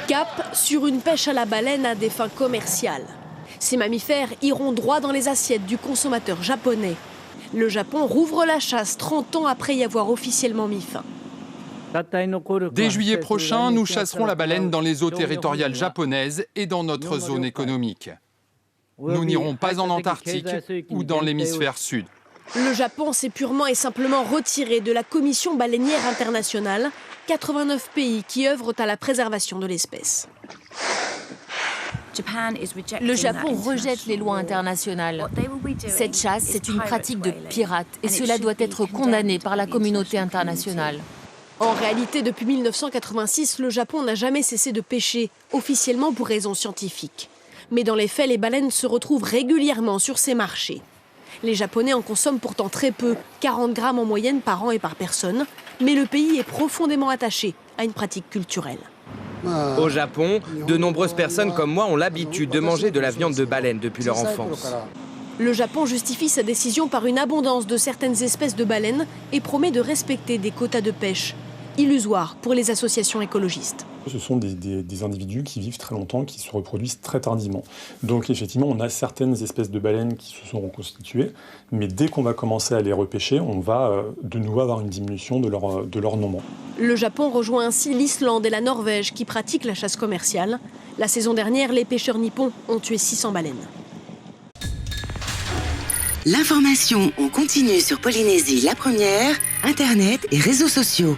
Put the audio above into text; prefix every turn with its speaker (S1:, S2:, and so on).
S1: Cap sur une pêche à la baleine à des fins commerciales. Ces mammifères iront droit dans les assiettes du consommateur japonais. Le Japon rouvre la chasse 30 ans après y avoir officiellement mis fin.
S2: Dès juillet prochain, nous chasserons la baleine dans les eaux territoriales japonaises et dans notre zone économique. Nous n'irons pas en Antarctique ou dans l'hémisphère sud.
S1: Le Japon s'est purement et simplement retiré de la Commission baleinière internationale, 89 pays qui œuvrent à la préservation de l'espèce.
S3: Le Japon rejette les lois internationales. Cette chasse, c'est une pratique de pirate et cela doit être condamné par la communauté internationale.
S1: En réalité, depuis 1986, le Japon n'a jamais cessé de pêcher, officiellement pour raisons scientifiques. Mais dans les faits, les baleines se retrouvent régulièrement sur ces marchés. Les Japonais en consomment pourtant très peu, 40 grammes en moyenne par an et par personne, mais le pays est profondément attaché à une pratique culturelle.
S4: Au Japon, de nombreuses personnes comme moi ont l'habitude de manger de la viande de baleine depuis leur enfance.
S1: Le Japon justifie sa décision par une abondance de certaines espèces de baleines et promet de respecter des quotas de pêche, illusoires pour les associations écologistes.
S5: Ce sont des individus qui vivent très longtemps, qui se reproduisent très tardivement. Donc effectivement, on a certaines espèces de baleines qui se sont reconstituées, mais dès qu'on va commencer à les repêcher, on va de nouveau avoir une diminution de leur nombre.
S1: Le Japon rejoint ainsi l'Islande et la Norvège qui pratiquent la chasse commerciale. La saison dernière, les pêcheurs nippons ont tué 600 baleines.
S6: L'information en continu sur Polynésie la première, Internet et réseaux sociaux.